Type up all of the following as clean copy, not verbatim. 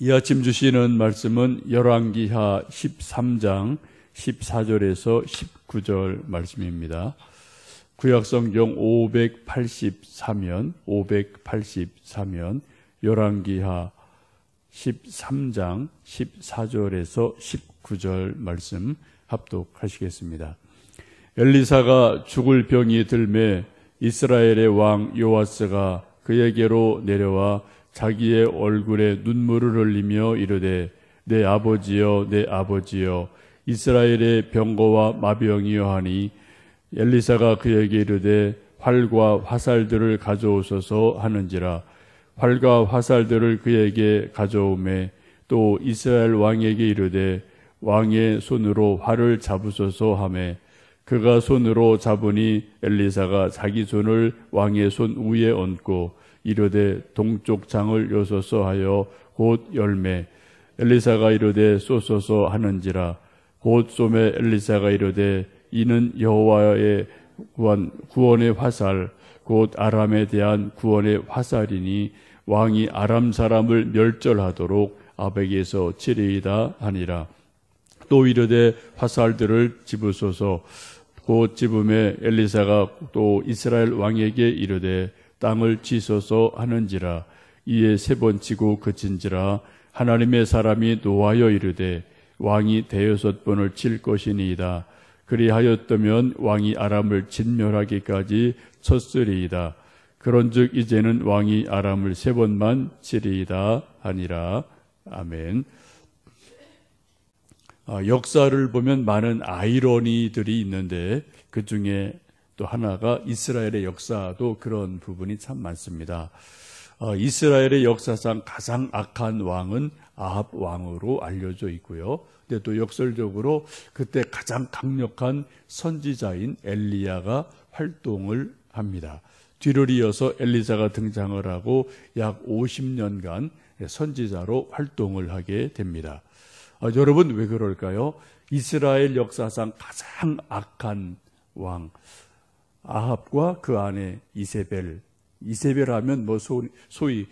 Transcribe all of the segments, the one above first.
이 아침 주시는 말씀은 열왕기하 13장 14절에서 19절 말씀입니다. 구약성경 584면 열왕기하 13장 14절에서 19절 말씀 합독하시겠습니다. 엘리사가 죽을 병이 들매 이스라엘의 왕 요아스가 그에게로 내려와 자기의 얼굴에 눈물을 흘리며 이르되 내 아버지여 내 아버지여 이스라엘의 병거와 마병이여 하니 엘리사가 그에게 이르되 활과 화살들을 가져오소서 하는지라. 활과 화살들을 그에게 가져오매 또 이스라엘 왕에게 이르되 왕의 손으로 활을 잡으소서 하매 그가 손으로 잡으니 엘리사가 자기 손을 왕의 손 위에 얹고 이르되 동쪽 장을 여소서 하여 곧 열매 엘리사가 이르되 쏘소서 하는지라. 곧 쏘매 엘리사가 이르되 이는 여호와의 구원의 화살 곧 아람에 대한 구원의 화살이니 왕이 아람 사람을 멸절하도록 아벡에서 치리이다 하니라. 또 이르되 화살들을 집으소서. 곧 집음에 엘리사가 또 이스라엘 왕에게 이르되 땅을 치소서 하는지라. 이에 세 번 치고 그친지라. 하나님의 사람이 노하여 이르되 왕이 대여섯 번을 칠 것이니이다. 그리하였다면 왕이 아람을 진멸하기까지 쳤으리이다. 그런즉 이제는 왕이 아람을 세 번만 치리이다 하니라. 아멘. 역사를 보면 많은 아이러니들이 있는데 그 중에 또 하나가 이스라엘의 역사도 그런 부분이 참 많습니다. 이스라엘의 역사상 가장 악한 왕은 아합 왕으로 알려져 있고요. 근데 또 역설적으로 그때 가장 강력한 선지자인 엘리야가 활동을 합니다. 뒤를 이어서 엘리사가 등장을 하고 약 50년간 선지자로 활동을 하게 됩니다. 여러분 왜 그럴까요? 이스라엘 역사상 가장 악한 왕 아합과 그 아내 이세벨 하면 뭐 소위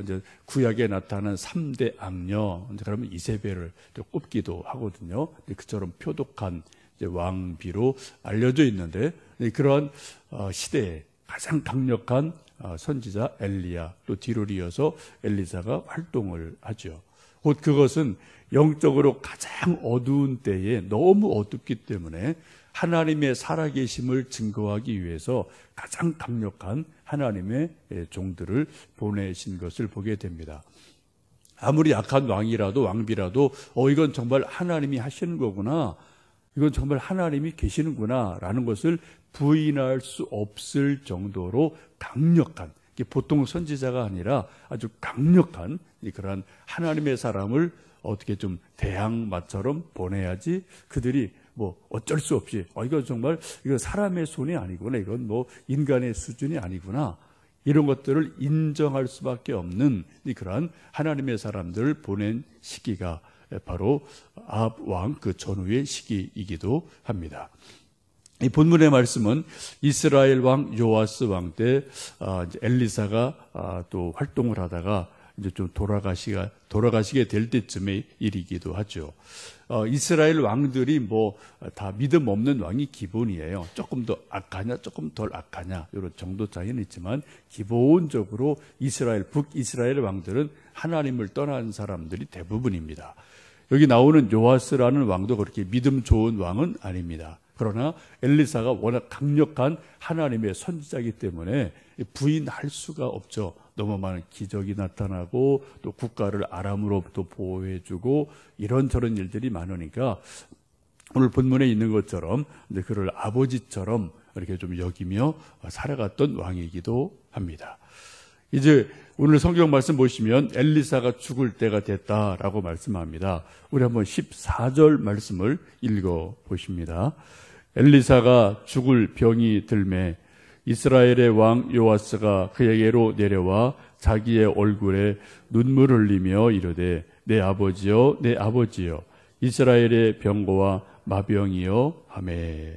이제 구약에 나타난 3대 악녀, 그러면 이세벨을 꼽기도 하거든요. 그처럼 표독한 이제 왕비로 알려져 있는데 그러한 시대에 가장 강력한 선지자 엘리야, 또 뒤를 이어서 엘리사가 활동을 하죠. 곧 그것은 영적으로 가장 어두운 때에 너무 어둡기 때문에 하나님의 살아계심을 증거하기 위해서 가장 강력한 하나님의 종들을 보내신 것을 보게 됩니다. 아무리 약한 왕이라도 왕비라도 이건 정말 하나님이 하시는 거구나, 이건 정말 하나님이 계시는구나 라는 것을 부인할 수 없을 정도로 강력한, 보통 선지자가 아니라 아주 강력한 그러한 하나님의 사람을 어떻게 좀 대항마처럼 보내야지 그들이 뭐 어쩔 수 없이 이거 정말 이거 사람의 손이 아니구나, 이건 뭐 인간의 수준이 아니구나, 이런 것들을 인정할 수밖에 없는 그러한 하나님의 사람들을 보낸 시기가 바로 아합 왕 그 전후의 시기이기도 합니다. 이 본문의 말씀은 이스라엘 왕 요아스 왕 때 엘리사가 또 활동을 하다가 이제 좀 돌아가시게 될 때쯤의 일이기도 하죠. 이스라엘 왕들이 뭐 다 믿음 없는 왕이 기본이에요. 조금 더 악하냐, 조금 덜 악하냐, 이런 정도 차이는 있지만 기본적으로 북이스라엘 왕들은 하나님을 떠난 사람들이 대부분입니다. 여기 나오는 요아스라는 왕도 그렇게 믿음 좋은 왕은 아닙니다. 그러나 엘리사가 워낙 강력한 하나님의 선지자이기 때문에 부인할 수가 없죠. 너무 많은 기적이 나타나고 또 국가를 아람으로부터 보호해주고 이런저런 일들이 많으니까 오늘 본문에 있는 것처럼 그를 아버지처럼 이렇게 좀 여기며 살아갔던 왕이기도 합니다. 이제 오늘 성경 말씀 보시면 엘리사가 죽을 때가 됐다라고 말씀합니다. 우리 한번 14절 말씀을 읽어 보십니다. 엘리사가 죽을 병이 들매 이스라엘의 왕 요아스가 그에게로 내려와 자기의 얼굴에 눈물을 흘리며 이르되 내 아버지여 내 아버지여 이스라엘의 병거와 마병이여 하매.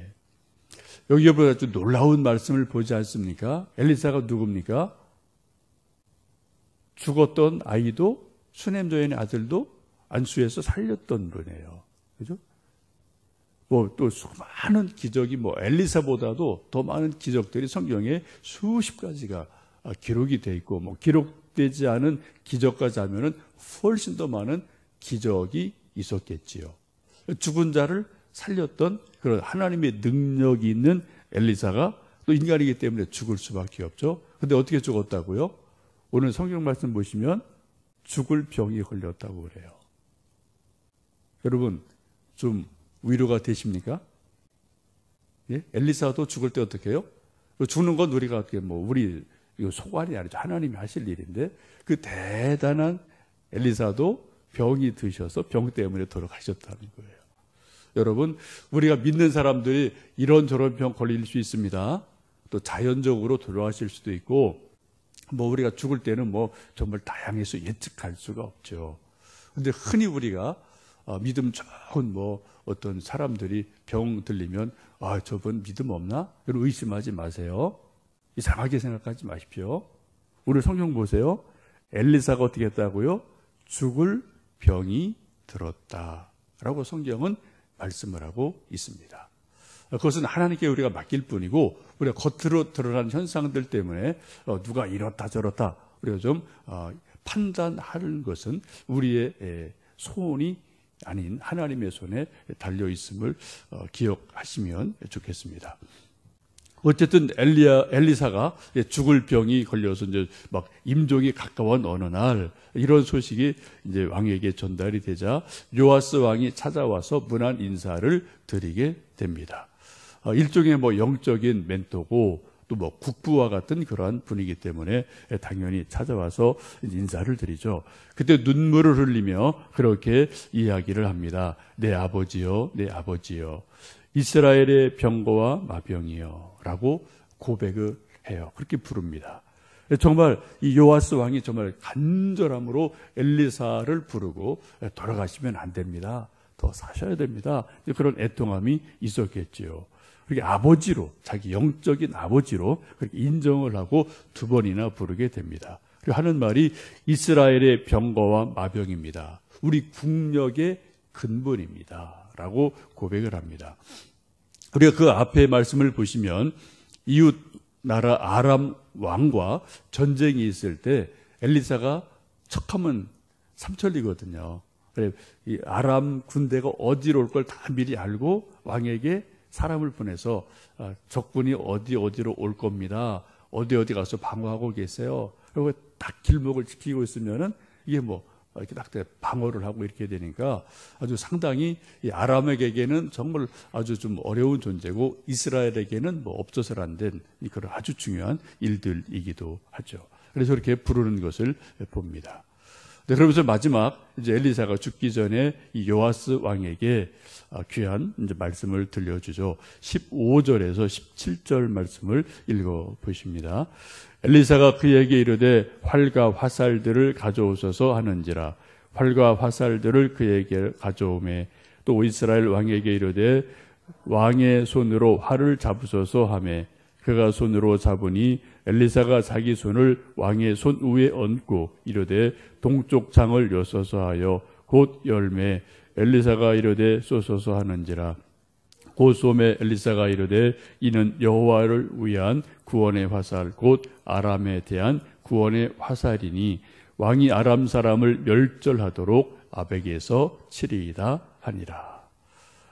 여기에 아주 놀라운 말씀을 보지 않습니까? 엘리사가 누굽니까? 죽었던 아이도 수넴 여인의 아들도 안수해서 살렸던 분이에요. 그죠? 뭐 또 수많은 기적이 엘리사보다도 더 많은 기적들이 성경에 수십 가지가 기록이 돼 있고 기록되지 않은 기적까지 하면은 훨씬 더 많은 기적이 있었겠지요. 죽은 자를 살렸던 그런 하나님의 능력이 있는 엘리사가 또 인간이기 때문에 죽을 수밖에 없죠. 근데 어떻게 죽었다고요? 오늘 성경 말씀 보시면 죽을 병이 걸렸다고 그래요. 여러분 좀 위로가 되십니까? 예? 엘리사도 죽을 때 어떻게 해요? 죽는 건 우리가 어떻게 우리 이거 소관이 아니죠. 하나님이 하실 일인데 그 대단한 엘리사도 병이 드셔서 병 때문에 돌아가셨다는 거예요. 여러분 우리가 믿는 사람들이 이런저런 병 걸릴 수 있습니다. 또 자연적으로 돌아가실 수도 있고 우리가 죽을 때는 정말 다양해서 예측할 수가 없죠. 근데 흔히 우리가 믿음 좋은 어떤 사람들이 병 들리면 저분 믿음 없나? 여러분 의심하지 마세요. 이상하게 생각하지 마십시오. 오늘 성경 보세요. 엘리사가 어떻게 했다고요? 죽을 병이 들었다라고 성경은 말씀을 하고 있습니다. 그것은 하나님께 우리가 맡길 뿐이고 우리가 겉으로 드러난 현상들 때문에 누가 이렇다 저렇다 우리가 좀 판단하는 것은 우리의 손이 아닌 하나님의 손에 달려 있음을 기억하시면 좋겠습니다. 어쨌든 엘리사가 죽을 병이 걸려서 이제 임종이 가까운 어느 날 이런 소식이 이제 왕에게 전달이 되자 요아스 왕이 찾아와서 문안 인사를 드리게 됩니다. 일종의 영적인 멘토고 또 국부와 같은 그러한 분이기 때문에 당연히 찾아와서 인사를 드리죠. 그때 눈물을 흘리며 그렇게 이야기를 합니다. 내 아버지요, 내 아버지요. 이스라엘의 병거와 마병이요. 라고 고백을 해요. 그렇게 부릅니다. 정말 이 요아스 왕이 정말 간절함으로 엘리사를 부르고 돌아가시면 안 됩니다. 더 사셔야 됩니다. 그런 애통함이 있었겠지요. 그렇게 아버지로, 자기 영적인 아버지로 그렇게 인정을 하고 두 번이나 부르게 됩니다. 그리고 하는 말이 이스라엘의 병거와 마병입니다. 우리 국력의 근본입니다. 라고 고백을 합니다. 우리가 그 앞에 말씀을 보시면 이웃 나라 아람 왕과 전쟁이 있을 때 엘리사가 척하면 삼천리거든요. 이 아람 군대가 어디로 올 걸 다 미리 알고 왕에게 사람을 보내서 적군이 어디로 올 겁니다. 어디 가서 방어하고 계세요. 그리고 딱 길목을 지키고 있으면은 이게 이렇게 딱 방어를 하고 이렇게 되니까 아주 상당히 이 아람에게는 정말 아주 좀 어려운 존재고 이스라엘에게는 없어서는 안 된 그런 아주 중요한 일들이기도 하죠. 그래서 이렇게 부르는 것을 봅니다. 네, 그러면서 마지막 이제 엘리사가 죽기 전에 이 요아스 왕에게 귀한 이제 말씀을 들려주죠. 15절에서 17절 말씀을 읽어 보십니다. 엘리사가 그에게 이르되 활과 화살들을 가져오소서 하는지라. 활과 화살들을 그에게 가져오매 또 이스라엘 왕에게 이르되 왕의 손으로 활을 잡으소서 하매 그가 손으로 잡으니 엘리사가 자기 손을 왕의 손 위에 얹고 이르되 동쪽 창을 여소서 하여 곧 열매 엘리사가 이르되 쏘소서 하는지라. 곧 쏘매 엘리사가 이르되 이는 여호와를 위한 구원의 화살 곧 아람에 대한 구원의 화살이니 왕이 아람 사람을 멸절하도록 아벡에서 치리이다 하니라.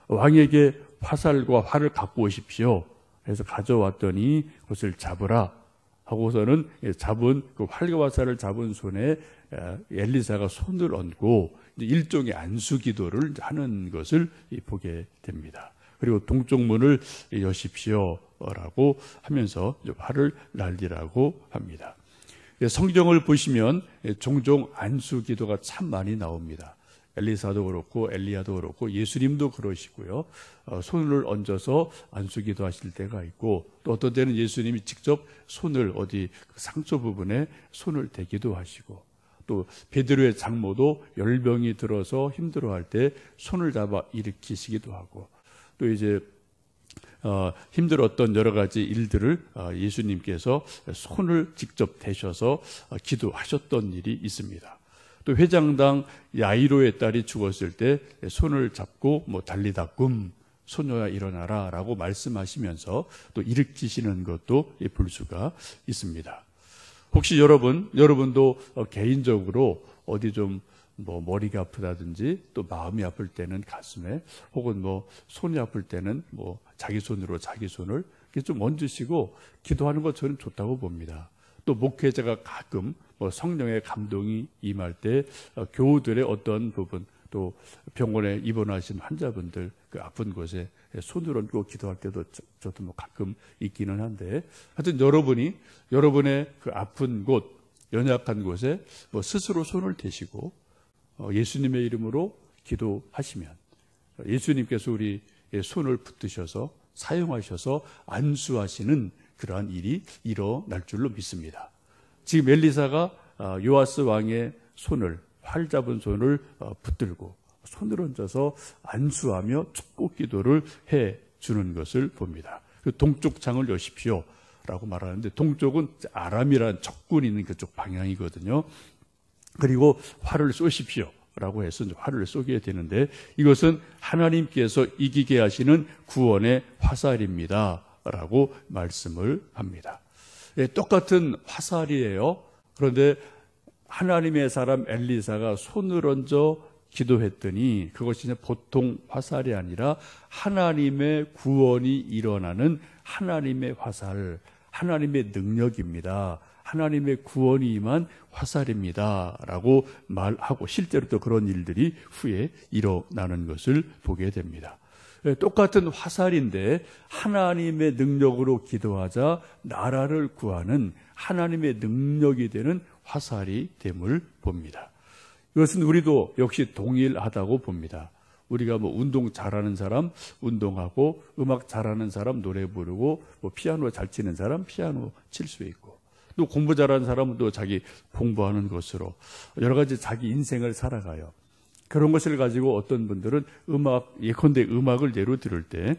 왕에게 화살과 활을 갖고 오십시오. 그래서 가져왔더니 그것을 잡으라 하고서는 잡은 그 활과 화살을 잡은 손에 엘리사가 손을 얹고 일종의 안수 기도를 하는 것을 보게 됩니다. 그리고 동쪽 문을 여십시오라고 하면서 활을 날리라고 합니다. 성경을 보시면 종종 안수 기도가 참 많이 나옵니다. 엘리사도 그렇고 엘리야도 그렇고 예수님도 그러시고요. 손을 얹어서 안수 기도하실 때가 있고 또 어떤 때는 예수님이 직접 손을 어디 상처 부분에 손을 대기도 하시고 또 베드로의 장모도 열병이 들어서 힘들어할 때 손을 잡아 일으키시기도 하고 또 이제 힘들었던 여러 가지 일들을 예수님께서 손을 직접 대셔서 기도하셨던 일이 있습니다. 또 회장당 야이로의 딸이 죽었을 때 손을 잡고 달리다꿈 소녀야 일어나라 라고 말씀하시면서 또 일으키시는 것도 볼 수가 있습니다. 혹시 여러분도 개인적으로 어디 좀 머리가 아프다든지 또 마음이 아플 때는 가슴에 혹은 손이 아플 때는 자기 손으로 자기 손을 이렇게 좀 얹으시고 기도하는 것 저는 좋다고 봅니다. 또 목회자가 가끔 성령의 감동이 임할 때 교우들의 어떤 부분 또 병원에 입원하신 환자분들 그 아픈 곳에 손을 얹고 기도할 때도 저도 가끔 있기는 한데 하여튼 여러분의 그 아픈 곳 연약한 곳에 스스로 손을 대시고 예수님의 이름으로 기도하시면 예수님께서 우리의 손을 붙드셔서 사용하셔서 안수하시는 그러한 일이 일어날 줄로 믿습니다. 지금 엘리사가 요아스 왕의 손을 활 잡은 손을 붙들고 손을 얹어서 안수하며 축복 기도를 해 주는 것을 봅니다. 그 동쪽 창을 여십시오 라고 말하는데 동쪽은 아람이라는 적군이 있는 그쪽 방향이거든요. 그리고 활을 쏘십시오 라고 해서 활을 쏘게 되는데 이것은 하나님께서 이기게 하시는 구원의 화살입니다 라고 말씀을 합니다. 똑같은 화살이에요. 그런데 하나님의 사람 엘리사가 손을 얹어 기도했더니 그것이 보통 화살이 아니라 하나님의 구원이 일어나는 하나님의 화살, 하나님의 능력입니다. 하나님의 구원이 임한 화살입니다 라고 말하고 실제로 또 그런 일들이 후에 일어나는 것을 보게 됩니다. 똑같은 화살인데 하나님의 능력으로 기도하자 나라를 구하는 하나님의 능력이 되는 화살이 됨을 봅니다. 이것은 우리도 역시 동일하다고 봅니다. 우리가 운동 잘하는 사람 운동하고 음악 잘하는 사람 노래 부르고 피아노 잘 치는 사람 피아노 칠 수 있고 또 공부 잘하는 사람은 또 자기 공부하는 것으로 여러 가지 자기 인생을 살아가요. 그런 것을 가지고 어떤 분들은 예컨대 음악을 예로 들을 때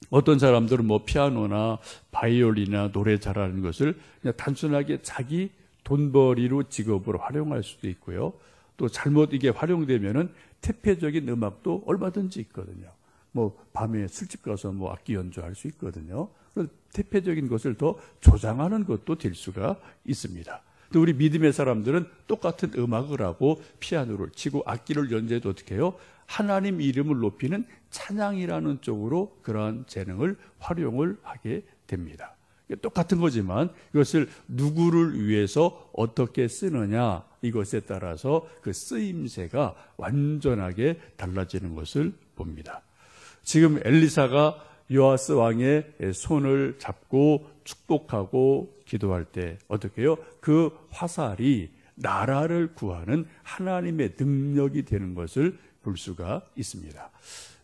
어떤 사람들은 피아노나 바이올린이나 노래 잘하는 것을 그냥 단순하게 자기 돈벌이로 직업으로 활용할 수도 있고요. 또 잘못 이게 활용되면은 태폐적인 음악도 얼마든지 있거든요. 밤에 술집 가서 악기 연주할 수 있거든요. 태폐적인 것을 더 조장하는 것도 될 수가 있습니다. 또 우리 믿음의 사람들은 똑같은 음악을 하고 피아노를 치고 악기를 연주해도 어떻게 해요? 하나님 이름을 높이는 찬양이라는 쪽으로 그러한 재능을 활용을 하게 됩니다. 똑같은 거지만 이것을 누구를 위해서 어떻게 쓰느냐 이것에 따라서 그 쓰임새가 완전하게 달라지는 것을 봅니다. 지금 엘리사가 요아스 왕의 손을 잡고 축복하고 기도할 때 어떻게 해요? 그 화살이 나라를 구하는 하나님의 능력이 되는 것을 볼 수가 있습니다.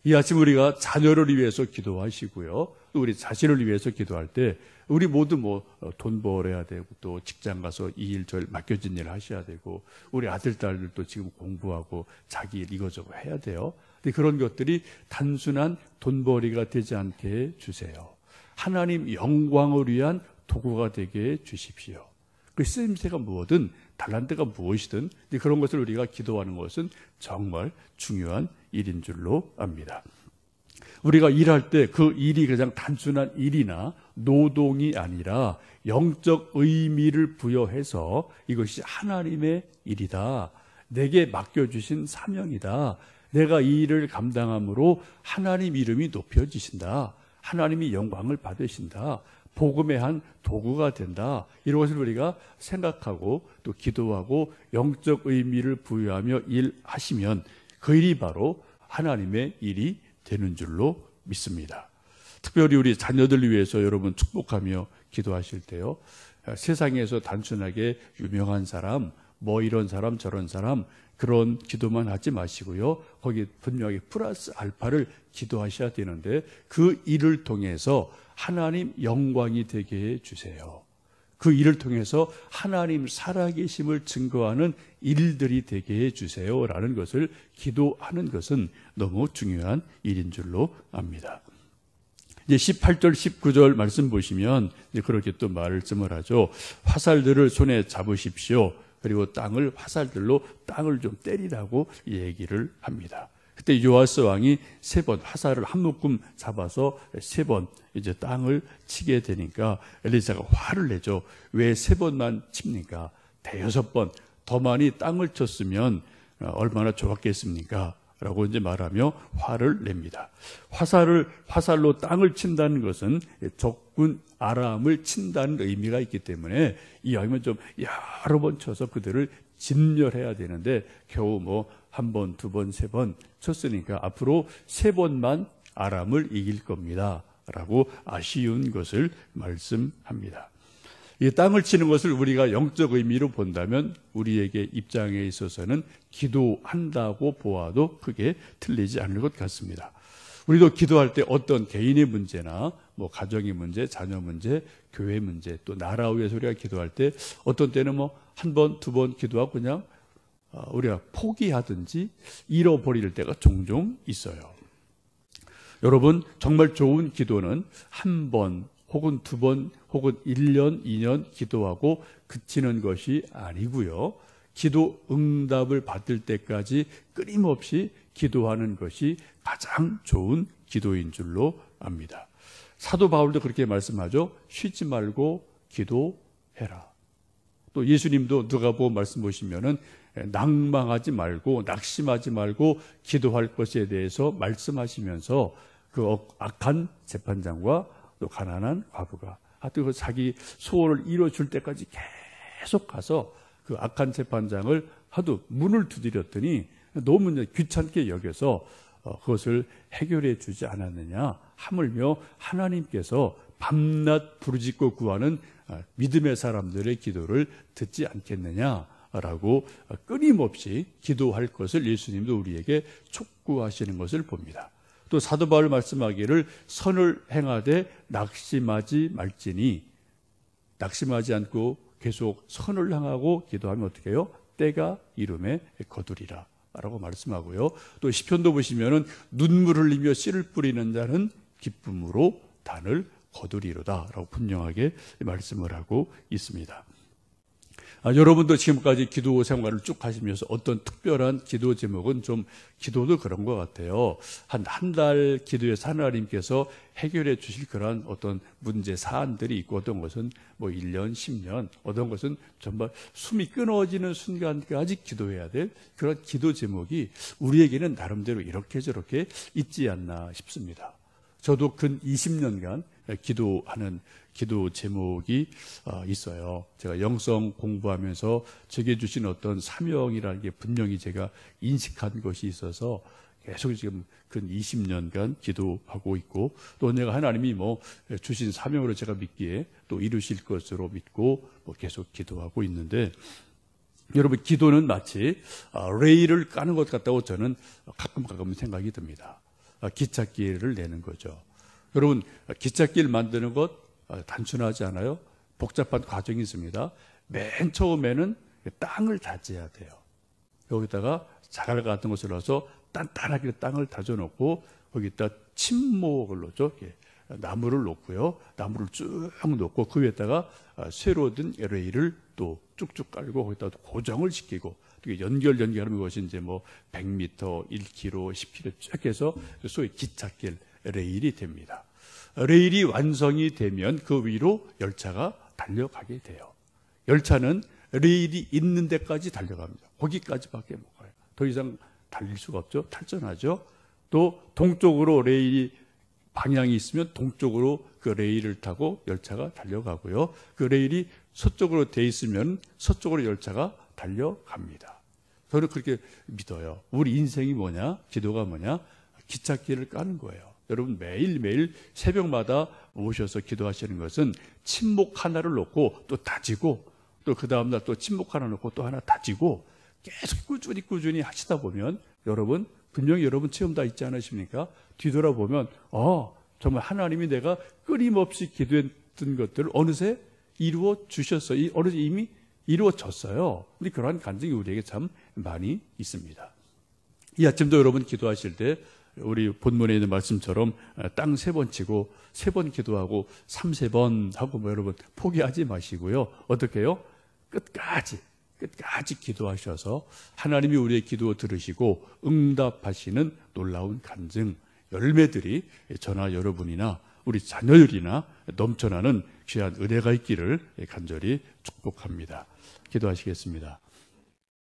이 아침 우리가 자녀를 위해서 기도하시고요. 또 우리 자신을 위해서 기도할 때 우리 모두 돈 벌어야 되고 또 직장 가서 이 일 저 일 맡겨진 일 하셔야 되고 우리 아들 딸들도 지금 공부하고 자기 일 이거저거 해야 돼요. 근데 그런 것들이 단순한 돈벌이가 되지 않게 해 주세요. 하나님 영광을 위한 도구가 되게 해 주십시오. 그 쓰임새가 무엇든 달란트가 무엇이든 그런 것을 우리가 기도하는 것은 정말 중요한 일인 줄로 압니다. 우리가 일할 때 그 일이 그냥 단순한 일이나 노동이 아니라 영적 의미를 부여해서 이것이 하나님의 일이다. 내게 맡겨주신 사명이다. 내가 이 일을 감당함으로 하나님 이름이 높여지신다. 하나님이 영광을 받으신다. 복음의 한 도구가 된다. 이런 것을 우리가 생각하고 또 기도하고 영적 의미를 부여하며 일하시면 그 일이 바로 하나님의 일이 되는 줄로 믿습니다. 특별히 우리 자녀들 위해서 여러분 축복하며 기도하실 때요. 세상에서 단순하게 유명한 사람, 이런 사람 저런 사람 그런 기도만 하지 마시고요. 거기 분명히 플러스 알파를 기도하셔야 되는데 그 일을 통해서 하나님 영광이 되게 해 주세요. 그 일을 통해서 하나님 살아계심을 증거하는 일들이 되게 해 주세요라는 것을 기도하는 것은 너무 중요한 일인 줄로 압니다. 이제 18절, 19절 말씀 보시면 이제 그렇게 또 말씀을 하죠. 화살들을 손에 잡으십시오. 그리고 땅을 화살들로 땅을 좀 때리라고 얘기를 합니다. 그때 요아스 왕이 3번 화살을 한 묶음 잡아서 3번 이제 땅을 치게 되니까 엘리사가 화를 내죠. 왜 3번만 칩니까? 대여섯 번 더 많이 땅을 쳤으면 얼마나 좋았겠습니까? 라고 이제 말하며 화를 냅니다. 화살로 땅을 친다는 것은 적군 아람을 친다는 의미가 있기 때문에 이왕이면 좀 여러 번 쳐서 그들을 진멸해야 되는데 겨우 뭐 1번, 2번, 3번 쳤으니까 앞으로 3번만 아람을 이길 겁니다. 라고 아쉬운 것을 말씀합니다. 이 땅을 치는 것을 우리가 영적 의미로 본다면 우리에게 입장에 있어서는 기도한다고 보아도 크게 틀리지 않을 것 같습니다. 우리도 기도할 때 어떤 개인의 문제나 뭐 가정의 문제, 자녀 문제, 교회 문제, 또 나라 위해서 우리가 기도할 때 어떤 때는 뭐 1번, 2번 기도하고 그냥 우리가 포기하든지 잃어버릴 때가 종종 있어요. 여러분, 정말 좋은 기도는 1번 혹은 2번 혹은 1년, 2년 기도하고 그치는 것이 아니고요. 기도 응답을 받을 때까지 끊임없이 기도하는 것이 가장 좋은 기도인 줄로 압니다. 사도 바울도 그렇게 말씀하죠. 쉬지 말고 기도해라. 또 예수님도 누가복음 말씀 보시면은 낭망하지 말고 낙심하지 말고 기도할 것에 대해서 말씀하시면서 그 악한 재판장과 또 가난한 과부가 하여튼 자기 소원을 이뤄줄 때까지 계속 가서 그 악한 재판장을 하도 문을 두드렸더니 너무 귀찮게 여겨서 그것을 해결해 주지 않았느냐. 하물며 하나님께서 밤낮 부르짖고 구하는 믿음의 사람들의 기도를 듣지 않겠느냐라고 끊임없이 기도할 것을 예수님도 우리에게 촉구하시는 것을 봅니다. 또 사도 바울 말씀하기를 선을 행하되 낙심하지 말지니, 낙심하지 않고 계속 선을 향하고 기도하면 어떻게 해요? 때가 이름에 거두리라 라고 말씀하고요. 또 시편도 보시면은 눈물 흘리며 씨를 뿌리는 자는 기쁨으로 단을 거두리로다 라고 분명하게 말씀을 하고 있습니다. 여러분도 지금까지 기도 생활을 쭉 하시면서 어떤 특별한 기도 제목은 좀 기도도 그런 것 같아요. 한 달 기도에서 하나님께서 해결해 주실 그런 어떤 문제 사안들이 있고 어떤 것은 뭐 1년, 10년, 어떤 것은 정말 숨이 끊어지는 순간까지 기도해야 될 그런 기도 제목이 우리에게는 나름대로 이렇게 저렇게 있지 않나 싶습니다. 저도 근 20년간 기도하는 기도 제목이 있어요. 제가 영성 공부하면서 제게 주신 어떤 사명이라는 게 분명히 제가 인식한 것이 있어서 계속 지금 근 20년간 기도하고 있고 또 내가 하나님이 뭐 주신 사명으로 제가 믿기에 또 이루실 것으로 믿고 뭐 계속 기도하고 있는데 여러분 기도는 마치 레일을 까는 것 같다고 저는 가끔 생각이 듭니다. 기찻길을 내는 거죠. 여러분 기찻길 만드는 것 단순하지 않아요? 복잡한 과정이 있습니다. 맨 처음에는 땅을 다져야 돼요. 여기다가 자갈 같은 것을 넣어서 단단하게 땅을 다져놓고 거기다 침목을 넣죠. 나무를 놓고요. 나무를 쭉 놓고 그 위에다가 쇠로 든 레일을 또 쭉쭉 깔고 거기다 고정을 시키고 연결하면 그것이 이제 뭐 100m, 1km, 10km 쭉 해서 소위 기찻길 레일이 됩니다. 레일이 완성이 되면 그 위로 열차가 달려가게 돼요. 열차는 레일이 있는 데까지 달려갑니다. 거기까지밖에 못 가요. 더 이상 달릴 수가 없죠. 탈전하죠. 또 동쪽으로 레일이 방향이 있으면 동쪽으로 그 레일을 타고 열차가 달려가고요. 그 레일이 서쪽으로 돼 있으면 서쪽으로 열차가 달려갑니다. 저는 그렇게 믿어요. 우리 인생이 뭐냐? 기도가 뭐냐? 기찻길을 까는 거예요. 여러분 매일매일 새벽마다 오셔서 기도하시는 것은 침목 하나를 놓고 또 다지고 또 그 다음날 또 침목 하나 놓고 또 하나 다지고 계속 꾸준히 하시다 보면 여러분 분명히 여러분 체험 다 있지 않으십니까? 뒤돌아보면 정말 하나님이 내가 끊임없이 기도했던 것들을 어느새 이루어 주셨어요. 어느새 이미 이루어졌어요. 우리 그러한 간증이 우리에게 참 많이 있습니다. 이 아침도 여러분 기도하실 때 우리 본문에 있는 말씀처럼 땅 3번 치고 3번 기도하고 3번 하고 뭐 여러분 포기하지 마시고요. 어떻게 해요? 끝까지 끝까지 기도하셔서 하나님이 우리의 기도 들으시고 응답하시는 놀라운 간증, 열매들이 저나 여러분이나 우리 자녀들이나 넘쳐나는 귀한 은혜가 있기를 간절히 축복합니다. 기도하시겠습니다.